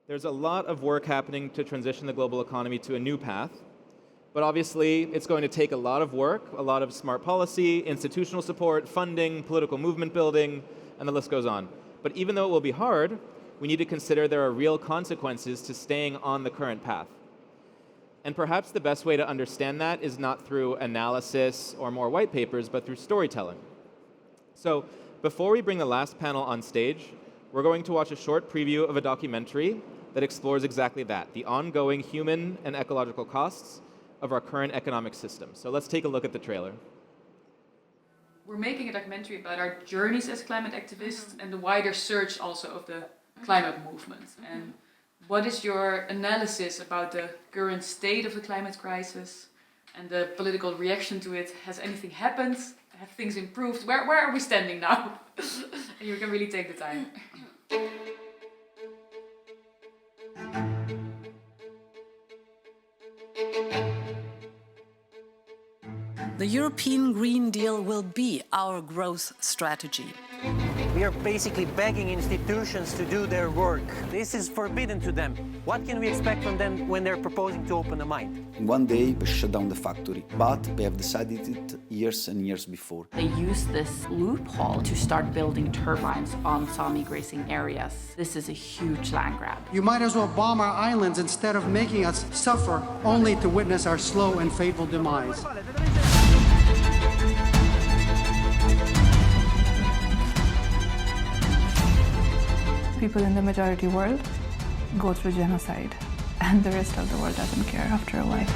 There's a lot of work happening to transition the global economy to a new path, but obviously it's going to take a lot of work, a lot of smart policy, institutional support, funding, political movement building, and the list goes on. But even though it will be hard, we need to consider there are real consequences to staying on the current path. And perhaps the best way to understand that is not through analysis or more white papers, but through storytelling. So before we bring the last panel on stage, we're going to watch a short preview of a documentary that explores exactly that, the ongoing human and ecological costs of our current economic system. So let's take a look at the trailer. We're making a documentary about our journeys as climate activists and the wider search also of the climate movement. And what is your analysis about the current state of the climate crisis and the political reaction to it? Has anything happened? Have things improved? Where are we standing now? And you can really take the time. The European Green Deal will be our growth strategy. We are basically begging institutions to do their work. This is forbidden to them. What can we expect from them when they're proposing to open a mine? One day we shut down the factory, but we have decided it years and years before. They use this loophole to start building turbines on Sami grazing areas. This is a huge land grab. You might as well bomb our islands instead of making us suffer only to witness our slow and fateful demise. People in the majority world go through genocide, and the rest of the world doesn't care after a while.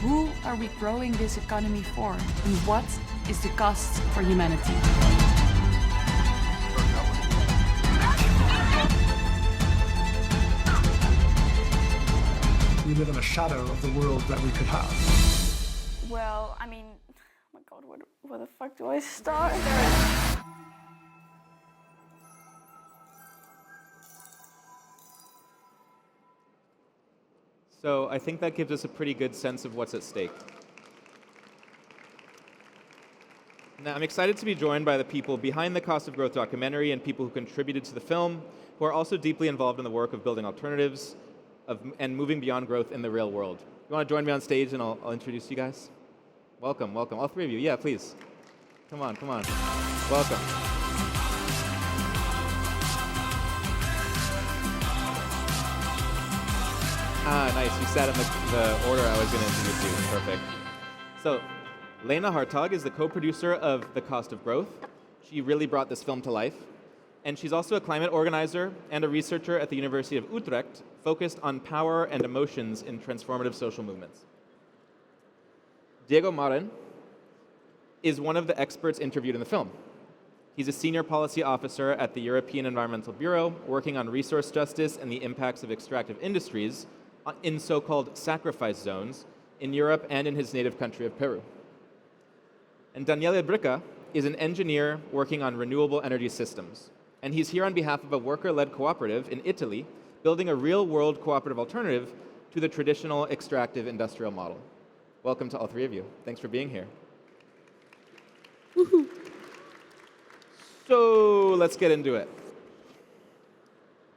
Who are we growing this economy for? And what is the cost for humanity? We live in a shadow of the world that we could have. Well, I mean, oh my God, where the fuck do I start? So I think that gives us a pretty good sense of what's at stake. Now, I'm excited to be joined by the people behind the Cost of Growth documentary and people who contributed to the film, who are also deeply involved in the work of building alternatives and moving beyond growth in the real world. You want to join me on stage and I'll introduce you guys? Welcome, welcome. All three of you. Yeah, please. Come on, come on. Welcome. Ah, nice. You sat in the order I was going to introduce you. Perfect. So, Lena Hartog is the co-producer of The Cost of Growth. She really brought this film to life. And she's also a climate organizer and a researcher at the University of Utrecht, focused on power and emotions in transformative social movements. Diego Marin is one of the experts interviewed in the film. He's a senior policy officer at the European Environmental Bureau, working on resource justice and the impacts of extractive industries in so-called sacrifice zones in Europe and in his native country of Peru. And Daniele Bricca is an engineer working on renewable energy systems. And he's here on behalf of a worker-led cooperative in Italy, building a real-world cooperative alternative to the traditional extractive industrial model. Welcome to all three of you. Thanks for being here. Woohoo. So let's get into it.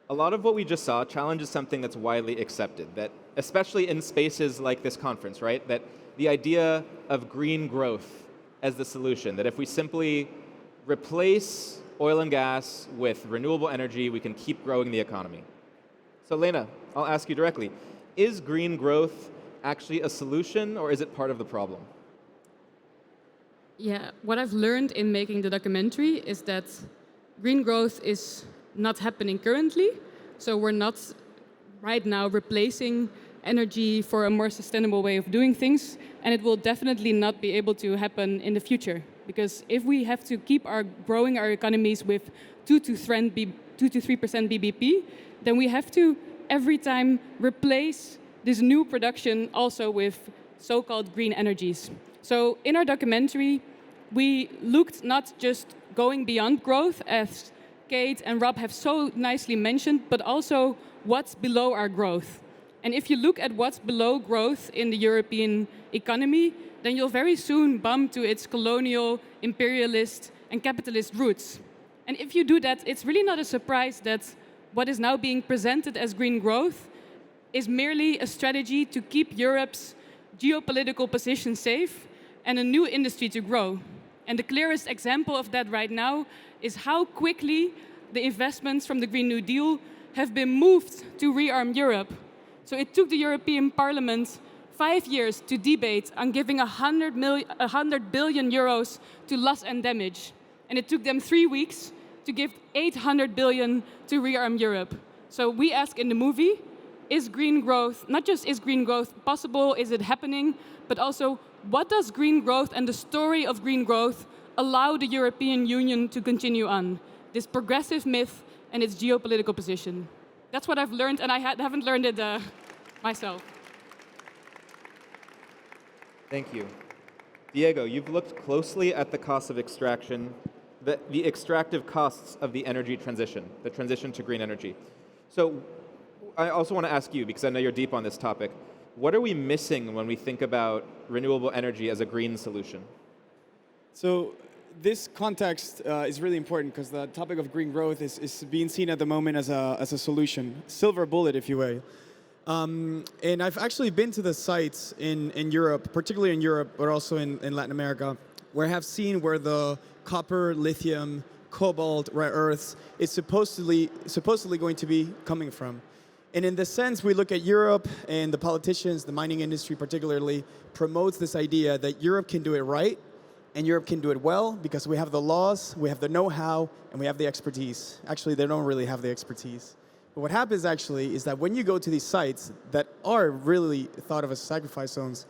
A lot of what we just saw challenges something that's widely accepted, that especially in spaces like this conference, right? That the idea of green growth as the solution, that if we simply replace oil and gas with renewable energy, we can keep growing the economy. So Lena, I'll ask you directly, is green growth actually a solution, or is it part of the problem? Yeah, what I've learned in making the documentary is that green growth is not happening currently. So we're not right now replacing energy for a more sustainable way of doing things, and it will definitely not be able to happen in the future. Because if we have to keep growing our economies with 2 to 3% BBP, then we have to every time replace this new production also with so-called green energies. So in our documentary, we looked not just going beyond growth, as Kate and Rob have so nicely mentioned, but also what's below our growth. And if you look at what's below growth in the European economy, then you'll very soon bump to its colonial, imperialist, and capitalist roots. And if you do that, it's really not a surprise that what is now being presented as green growth is merely a strategy to keep Europe's geopolitical position safe and a new industry to grow. And the clearest example of that right now is how quickly the investments from the Green New Deal have been moved to rearm Europe. So it took the European Parliament 5 years to debate on giving 100 billion euros to loss and damage. And it took them 3 weeks to give 800 billion to rearm Europe. So we ask in the movie, is green growth, not just is green growth possible, is it happening, but also what does green growth and the story of green growth allow the European Union to continue on? This progressive myth and its geopolitical position. That's what I've learned, and I haven't learned it myself. Thank you. Diego, you've looked closely at the costs of extraction, the extractive costs of the energy transition, the transition to green energy. So I also want to ask you, because I know you're deep on this topic, what are we missing when we think about renewable energy as a green solution? So this context is really important because the topic of green growth is being seen at the moment as a solution, silver bullet, if you will. And I've actually been to the sites in Europe, particularly in Europe, but also in Latin America, where I have seen where the copper, lithium, cobalt, rare earths is supposedly going to be coming from. And in this sense, we look at Europe and the politicians, the mining industry particularly, promotes this idea that Europe can do it right and Europe can do it well because we have the laws, we have the know-how, and we have the expertise. Actually, they don't really have the expertise. But what happens actually is that when you go to these sites that are really thought of as sacrifice zones,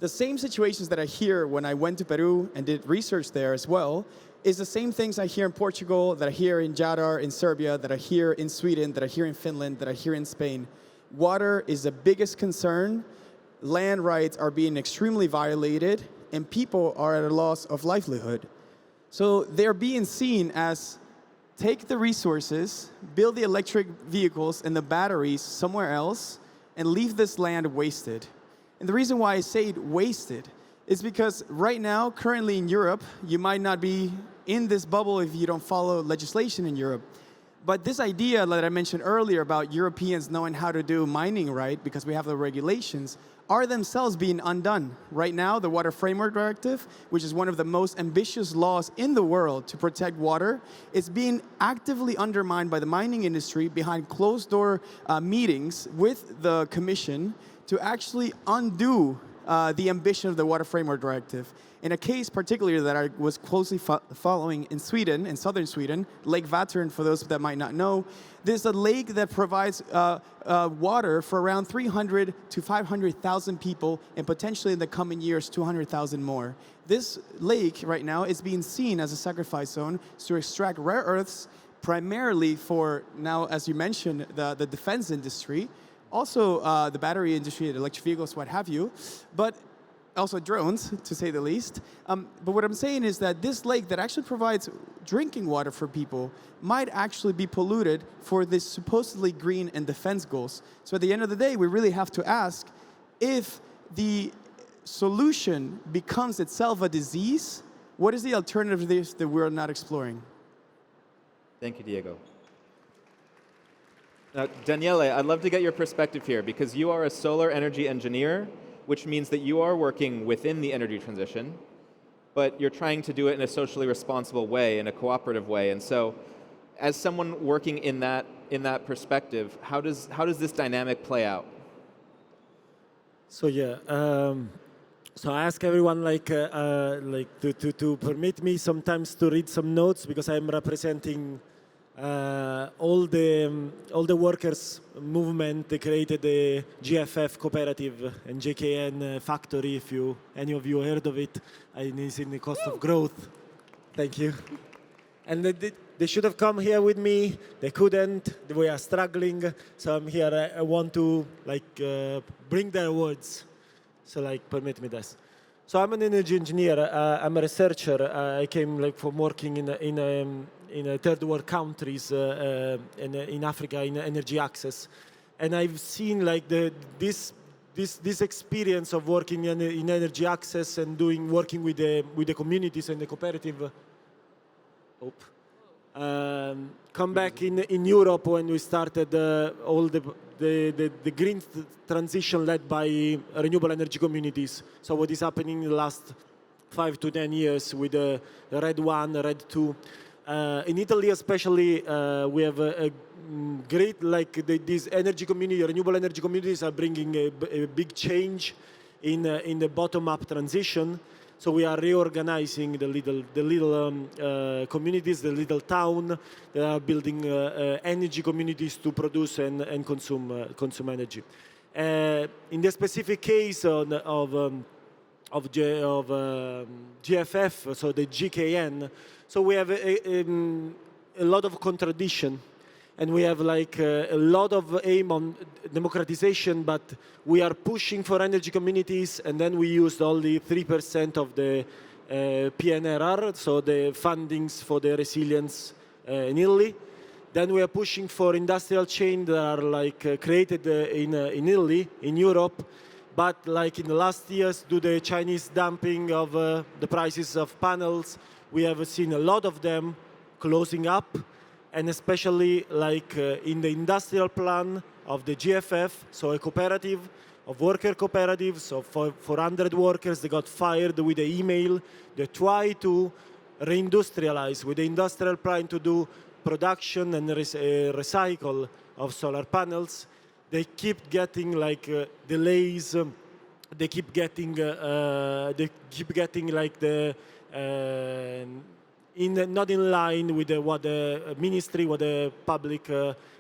the same situations that I hear when I went to Peru and did research there as well is the same things I hear in Portugal, that I hear in Jadar, in Serbia, that I hear in Sweden, that I hear in Finland, that I hear in Spain. Water is the biggest concern. Land rights are being extremely violated, and people are at a loss of livelihood. So they're being seen as take the resources, build the electric vehicles and the batteries somewhere else, and leave this land wasted. And the reason why I say it wasted is because right now, currently in Europe, you might not be in this bubble if you don't follow legislation in Europe. But this idea that I mentioned earlier about Europeans knowing how to do mining right, because we have the regulations, are themselves being undone. Right now, the Water Framework Directive, which is one of the most ambitious laws in the world to protect water, is being actively undermined by the mining industry behind closed-door meetings with the Commission to actually undo the ambition of the Water Framework Directive. In a case particularly that I was closely following in Sweden, in southern Sweden, Lake Vättern, for those that might not know, there's a lake that provides water for around 300 to 500,000 people, and potentially in the coming years, 200,000 more. This lake right now is being seen as a sacrifice zone to extract rare earths, primarily for now, as you mentioned, the defense industry, also the battery industry, the electric vehicles, what have you, but also drones, to say the least. But what I'm saying is that this lake that actually provides drinking water for people might actually be polluted for this supposedly green and defense goals. So at the end of the day, we really have to ask if the solution becomes itself a disease, what is the alternative to this that we're not exploring? Thank you, Diego. Now, Daniele, I'd love to get your perspective here because you are a solar energy engineer, which means that you are working within the energy transition, but you're trying to do it in a socially responsible way, in a cooperative way. And so, as someone working in that perspective, how does this dynamic play out? So yeah, so I ask everyone to permit me sometimes to read some notes because I'm representing all the workers movement. They created the GFF Cooperative and JKN Factory, if any of you heard of it, and it's in the cost of growth. Thank you. And they should have come here with me. They couldn't. We are struggling. So I'm here. I want to bring their words. So permit me this. So I'm an energy engineer. I'm a researcher. I came from working in third world countries in Africa in energy access, and I've seen this this experience of working in energy access and working with the communities and the cooperative. Come back in Europe when we started all the green transition led by renewable energy communities. So what is happening in the last 5 to 10 years with the RED 1, RED 2. In Italy especially, we have a great, these energy community, renewable energy communities are bringing a big change in the bottom-up transition. So we are reorganizing the little communities, the little town. They are building energy communities to produce and consume energy. In the specific case of GFF, so the GKN, so we have a lot of contradiction, and we have a lot of aim on democratization, but we are pushing for energy communities, and then we used only 3% of the PNRR, so the fundings for the resilience in Italy. Then we are pushing for industrial chain that are created in Italy, in Europe, but in the last years, due to the Chinese dumping of the prices of panels, we have seen a lot of them closing up, and especially in the industrial plan of the GFF, so a cooperative of worker cooperatives, so 400 workers, they got fired with the email. They try to reindustrialize with the industrial plan to do production and recycle of solar panels. They keep getting delays. They keep getting not in line with what the ministry, what the public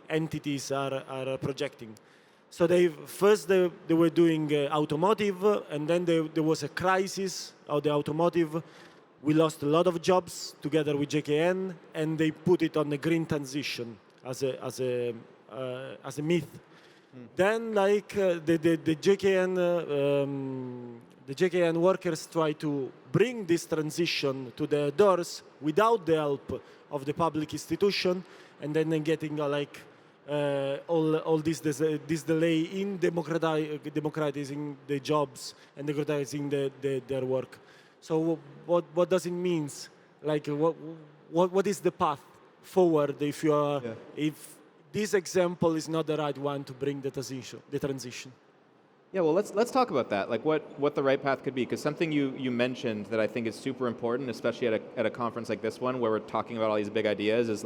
entities are projecting. So they were doing automotive, and then there was a crisis of the automotive. We lost a lot of jobs together with JKN, and they put it on the green transition as a myth. Then, the JKN workers try to bring this transition to their doors without the help of the public institution, and then getting all this delay in democratizing the jobs and democratizing their work. So what does it mean? What is the path forward if this example is not the right one to bring the transition? Yeah, well, let's talk about that. What the right path could be, because something you mentioned that I think is super important, especially at a conference like this one, where we're talking about all these big ideas, is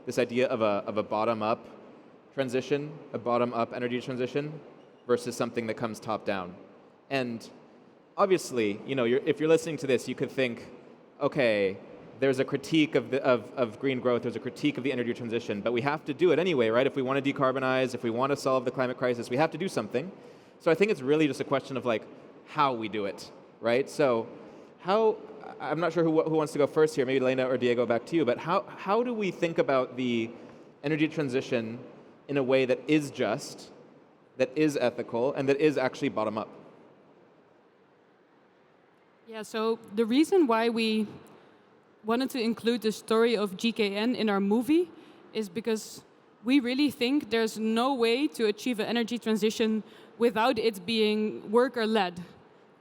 this idea of a bottom-up transition, a bottom-up energy transition, versus something that comes top-down. And obviously, if you're listening to this, you could think, okay, there's a critique of green growth, there's a critique of the energy transition, but we have to do it anyway, right? If we want to decarbonize, if we want to solve the climate crisis, we have to do something. So I think it's really just a question of how we do it, right? So I'm not sure who wants to go first here, maybe Lena or Diego, back to you, but how do we think about the energy transition in a way that is just, that is ethical, and that is actually bottom up? Yeah, so the reason why we wanted to include the story of GKN in our movie is because we really think there's no way to achieve an energy transition without it being worker-led.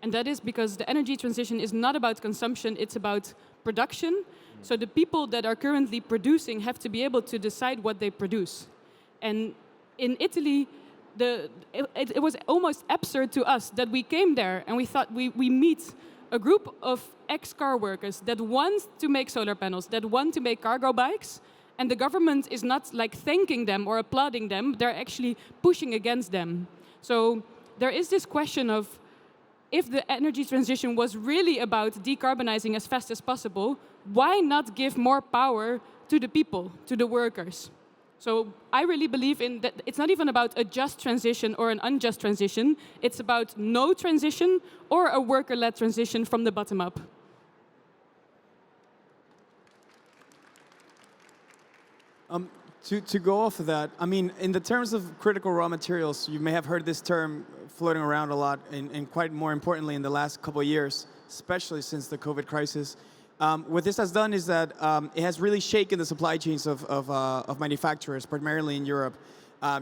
And that is because the energy transition is not about consumption, it's about production. So the people that are currently producing have to be able to decide what they produce. And in Italy, it was almost absurd to us that we came there and we thought we meet a group of ex-car workers that want to make solar panels, that want to make cargo bikes, and the government is not thanking them or applauding them, they're actually pushing against them. So there is this question of, if the energy transition was really about decarbonizing as fast as possible, why not give more power to the people, to the workers? So I really believe in that it's not even about a just transition or an unjust transition, it's about no transition or a worker-led transition from the bottom up. To go off of that, I mean, in the terms of critical raw materials, you may have heard this term floating around a lot, and quite more importantly in the last couple of years, especially since the COVID crisis. What this has done is that it has really shaken the supply chains of manufacturers, primarily in Europe.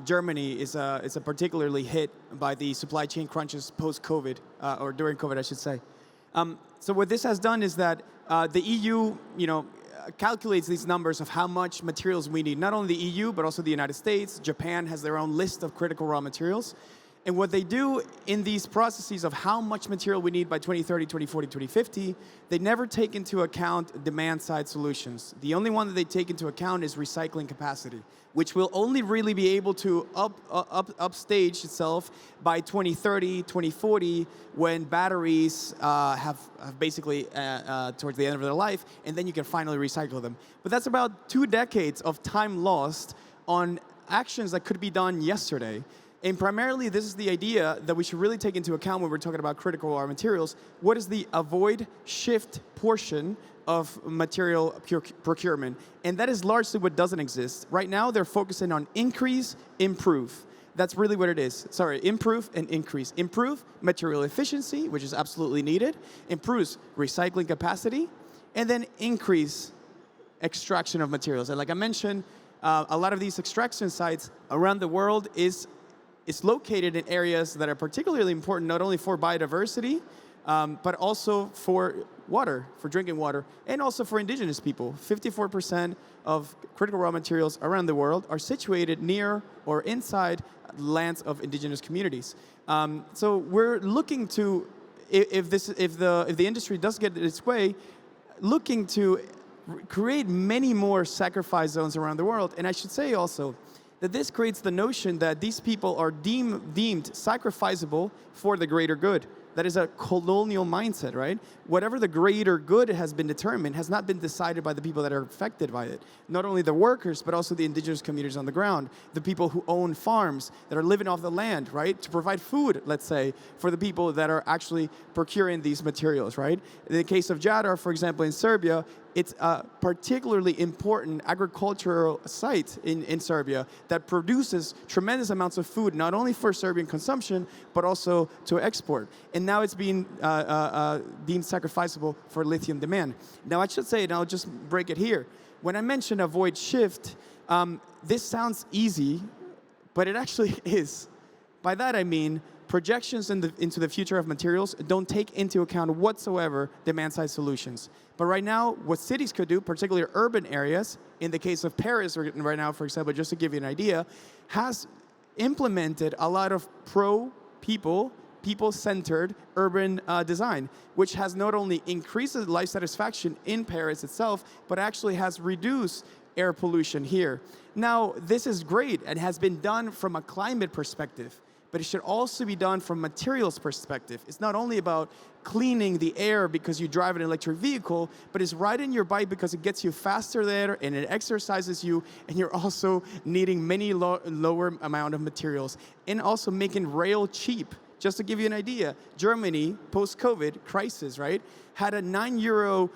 Germany is a particularly hit by the supply chain crunches post-COVID, or during COVID, I should say. So what this has done is that the EU, calculates these numbers of how much materials we need. Not only the EU, but also the United States. Japan has their own list of critical raw materials. And what they do in these processes of how much material we need by 2030, 2040, 2050, they never take into account demand-side solutions. The only one that they take into account is recycling capacity, which will only really be able to upstage itself by 2030, 2040, when batteries have basically towards the end of their life, and then you can finally recycle them. But that's about 2 decades of time lost on actions that could be done yesterday. And primarily, this is the idea that we should really take into account when we're talking about critical raw materials. What is the avoid shift portion of material procurement? And that is largely what doesn't exist. Right now, they're focusing on increase, improve. That's really what it is. Sorry, improve and increase. Improve material efficiency, which is absolutely needed. Improves recycling capacity. And then increase extraction of materials. And like I mentioned, a lot of these extraction sites around the world is located in areas that are particularly important, not only for biodiversity, but also for water, for drinking water, and also for indigenous people. 54% of critical raw materials around the world are situated near or inside lands of indigenous communities. So we're looking to, if the industry does get its way, looking to create many more sacrifice zones around the world. And I should say also, that this creates the notion that these people are deemed sacrificable for the greater good. That is a colonial mindset, right? Whatever the greater good has been determined has not been decided by the people that are affected by it. Not only the workers, but also the indigenous communities on the ground, the people who own farms that are living off the land, right? To provide food, let's say, for the people that are actually procuring these materials, right? In the case of Jadar, for example, in Serbia, it's a particularly important agricultural site in Serbia that produces tremendous amounts of food, not only for Serbian consumption, but also to export. And now it's being deemed sacrificable for lithium demand. Now I should say, and I'll just break it here, when I mention avoid shift, this sounds easy, but it actually is. By that I mean, projections into the future of materials don't take into account whatsoever demand-side solutions. But right now, what cities could do, particularly urban areas, in the case of Paris right now, for example, just to give you an idea, has implemented a lot of people-centered urban design, which has not only increased the life satisfaction in Paris itself, but actually has reduced air pollution here. Now, this is great and has been done from a climate perspective, but it should also be done from materials perspective. It's not only about cleaning the air because you drive an electric vehicle, but it's riding your bike because it gets you faster there and it exercises you, and you're also needing many lower amount of materials, and also making rail cheap. Just to give you an idea, Germany, post-COVID crisis, right, had a €9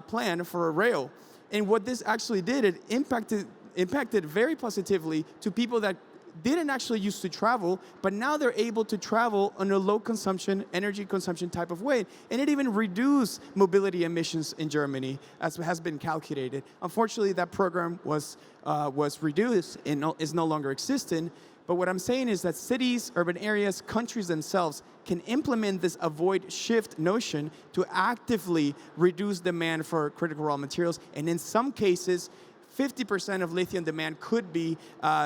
plan for a rail. And what this actually did, it impacted very positively to people that didn't actually used to travel, but now they're able to travel on a low consumption, energy consumption type of way. And it even reduced mobility emissions in Germany, as has been calculated. Unfortunately, that program was reduced and is no longer existing. But what I'm saying is that cities, urban areas, countries themselves can implement this avoid shift notion to actively reduce demand for critical raw materials. And in some cases, 50% of lithium demand could be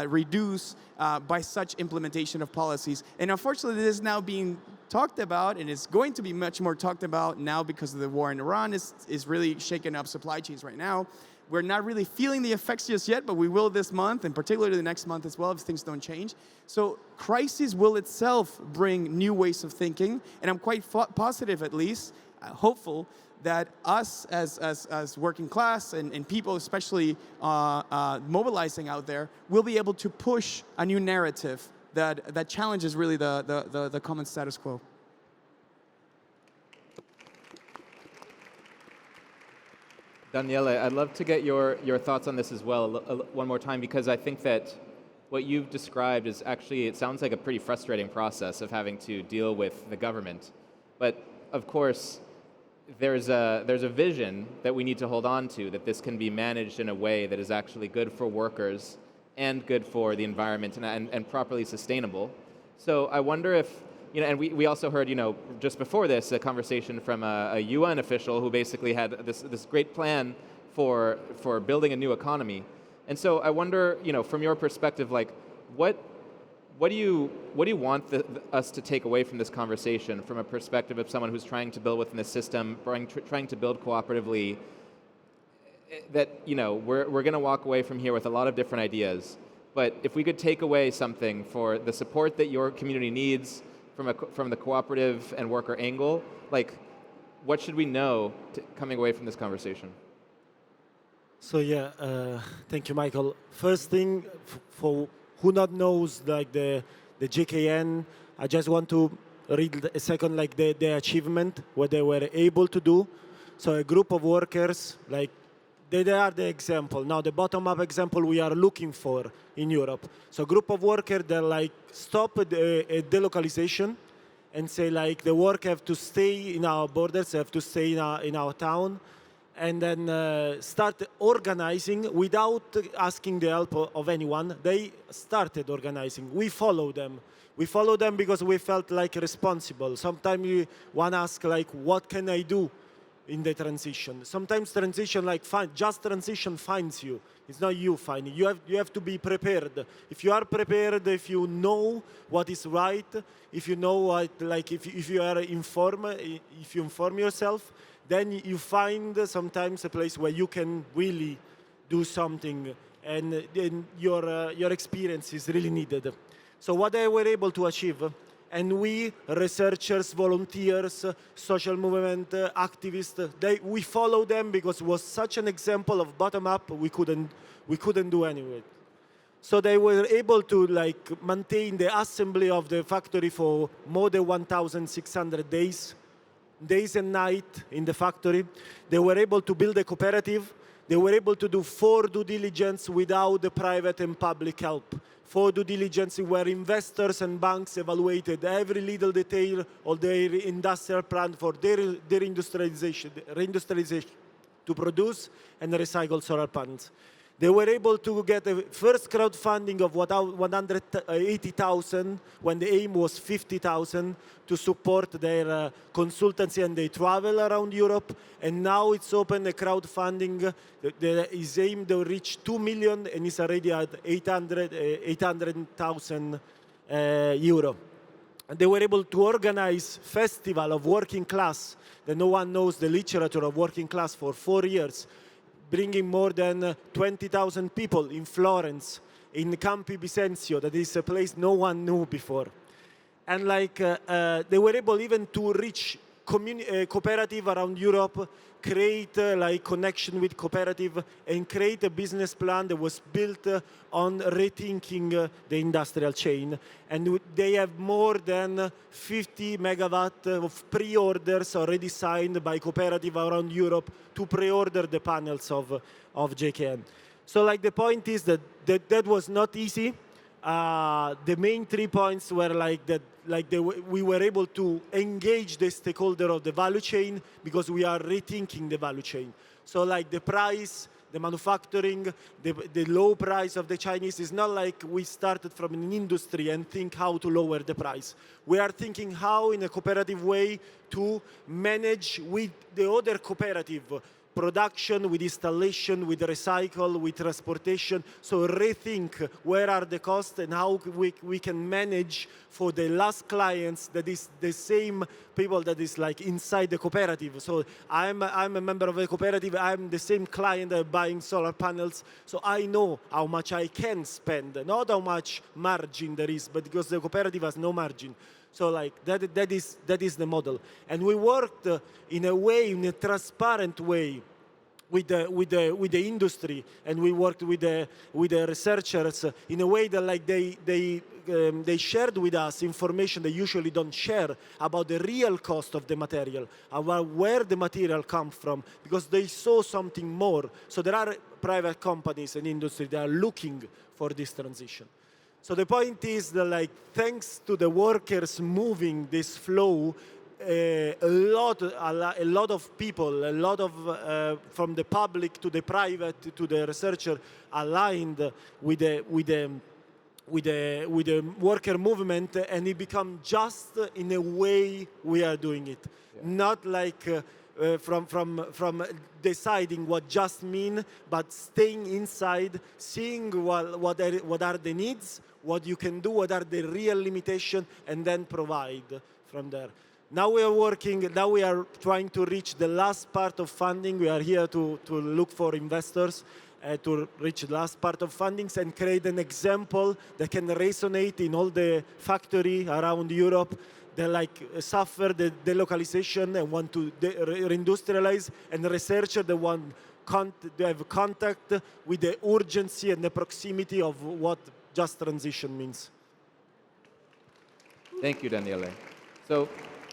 reduced by such implementation of policies. And unfortunately, this is now being talked about, and it's going to be much more talked about now because of the war in Iran is really shaking up supply chains right now. We're not really feeling the effects just yet, but we will this month, and particularly the next month as well, if things don't change. So crisis will itself bring new ways of thinking, and I'm quite positive, at least, hopeful, that us as working class and people especially mobilizing out there will be able to push a new narrative that challenges really the common status quo. Daniele, I'd love to get your thoughts on this as well one more time, because I think that what you've described is actually, it sounds like a pretty frustrating process of having to deal with the government. But of course, there's a vision that we need to hold on to, that this can be managed in a way that is actually good for workers and good for the environment and properly sustainable. So I wonder if, and we also heard, just before this, a conversation from a UN official who basically had this great plan for building a new economy. And so I wonder, from your perspective, like, what do you want us to take away from this conversation, from a perspective of someone who's trying to build within the system, trying to build cooperatively? That we're going to walk away from here with a lot of different ideas, but if we could take away something for the support that your community needs from the cooperative and worker angle, like, what should we know coming away from this conversation? So thank you, Michael. First thing, for who not knows like the JKN, I just want to read a second like the achievement, what they were able to do. So a group of workers, like they are the example. Now the bottom-up example we are looking for in Europe. So a group of workers that like stop a delocalization and say like the work have to stay in our borders, have to stay in our town, and then start organizing without asking the help of anyone. They started organizing. We follow them. We follow them because we felt like responsible. Sometimes one asks like, what can I do in the transition? Sometimes transition just transition finds you. It's not you finding. You have to be prepared. If you are prepared, if you know what is right, if you know what, like if you are informed, if you inform yourself, then you find sometimes a place where you can really do something, and then your experience is really needed. So what they were able to achieve, and we, researchers, volunteers, social movement activists, we follow them because it was such an example of bottom-up, we couldn't do anyway. So they were able to like maintain the assembly of the factory for more than 1,600 days and night in the factory. They were able to build a cooperative. They were able to do 4 due diligence without the private and public help. 4 due diligence where investors and banks evaluated every little detail of their industrial plan for their industrialization to produce and recycle solar panels. They were able to get a first crowdfunding of 180,000 when the aim was 50,000 to support their consultancy and they travel around Europe. And now it's open a crowdfunding that is aimed to reach 2 million and is already at 800,000 euro. And they were able to organize festival of working class that no one knows the literature of working class for 4 years, bringing more than 20,000 people in Florence, in Campi Bisenzio, that is a place no one knew before. And they were able even to reach cooperative around Europe, create connection with cooperative, and create a business plan that was built on rethinking the industrial chain. And they have more than 50 megawatt of pre-orders already signed by cooperative around Europe to pre-order the panels of JKN. So the point is that was not easy. The main 3 points were we were able to engage the stakeholder of the value chain because we are rethinking the value chain. So the price, the manufacturing, the low price of the Chinese is not like we started from an industry and think how to lower the price. We are thinking how in a cooperative way to manage with the other cooperative production, with installation, with recycle, with transportation. So rethink where are the costs and how we can manage for the last clients that is the same people that is inside the cooperative. So I'm a member of a cooperative, I'm the same client that buying solar panels, so I know how much I can spend, not how much margin there is, but because the cooperative has no margin. So that is the model. And we worked in a transparent way with the industry, and we worked with the researchers in a way that they shared with us information they usually don't share about the real cost of the material, about where the material comes from, because they saw something more. So there are private companies and industry that are looking for this transition. So the point is that thanks to the workers moving this flow, a lot of people, a lot of from the public to the private to the researcher aligned with the worker movement, and it become just in a way we are doing it, not like from deciding what just mean, but staying inside, seeing what are the needs, what you can do, what are the real limitations, and then provide from there. Now we are working, now we are trying to reach the last part of funding. We are here to look for investors to reach the last part of fundings and create an example that can resonate in all the factory around Europe that suffer the delocalization and want to reindustrialize, and researchers that want to have contact with the urgency and the proximity of what just transition means. Thank you, Daniele. So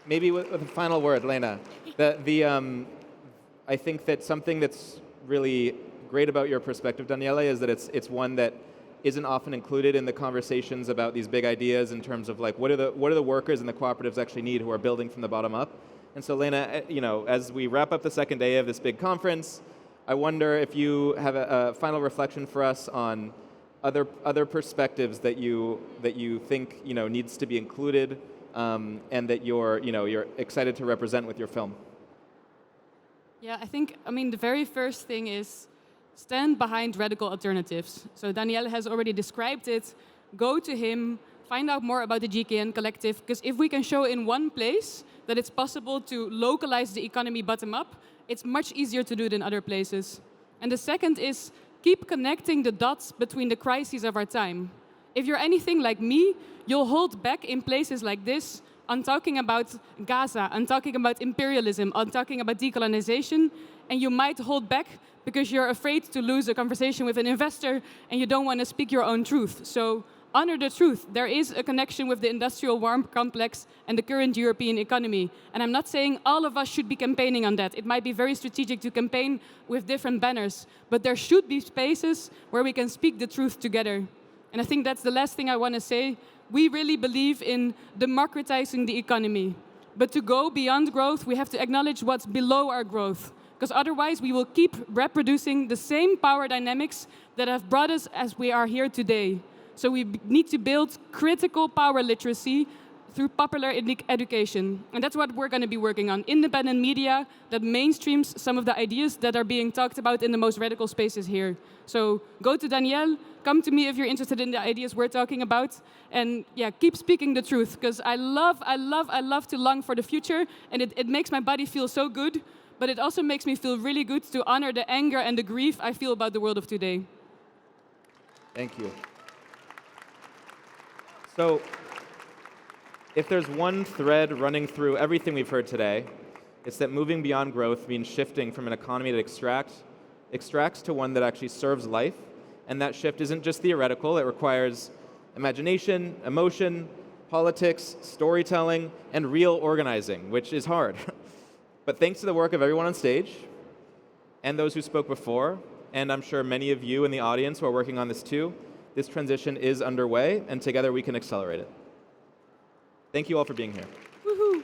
maybe with a final word, Lena, I think that something that's really great about your perspective, Daniele, is that it's one that isn't often included in the conversations about these big ideas in terms of what do the workers and the cooperatives actually need who are building from the bottom up. And so Lena, as we wrap up the second day of this big conference, I wonder if you have a final reflection for us on other perspectives that you think needs to be included, and that you're excited to represent with your film. Yeah, I mean the very first thing is stand behind radical alternatives. So Daniele has already described it. Go to him, find out more about the GKN Collective, because if we can show in one place that it's possible to localize the economy bottom up, it's much easier to do it in other places. And the second is keep connecting the dots between the crises of our time. If you're anything like me, you'll hold back in places like this on talking about Gaza, on talking about imperialism, on talking about decolonization, and you might hold back because you're afraid to lose a conversation with an investor and you don't want to speak your own truth. So honor the truth. There is a connection with the industrial warmth complex and the current European economy. And I'm not saying all of us should be campaigning on that. It might be very strategic to campaign with different banners, but there should be spaces where we can speak the truth together. And I think that's the last thing I want to say. We really believe in democratizing the economy. But to go beyond growth, we have to acknowledge what's below our growth. Because otherwise we will keep reproducing the same power dynamics that have brought us as we are here today. So we need to build critical power literacy through popular education. And that's what we're going to be working on. Independent media that mainstreams some of the ideas that are being talked about in the most radical spaces here. So go to Daniele, come to me if you're interested in the ideas we're talking about. And yeah, keep speaking the truth, because I love to long for the future, and it makes my body feel so good. But it also makes me feel really good to honor the anger and the grief I feel about the world of today. Thank you. So, if there's one thread running through everything we've heard today, it's that moving beyond growth means shifting from an economy that extracts to one that actually serves life. And that shift isn't just theoretical, it requires imagination, emotion, politics, storytelling, and real organizing, which is hard. But thanks to the work of everyone on stage, and those who spoke before, and I'm sure many of you in the audience who are working on this too, this transition is underway, and together we can accelerate it. Thank you all for being here. Woohoo!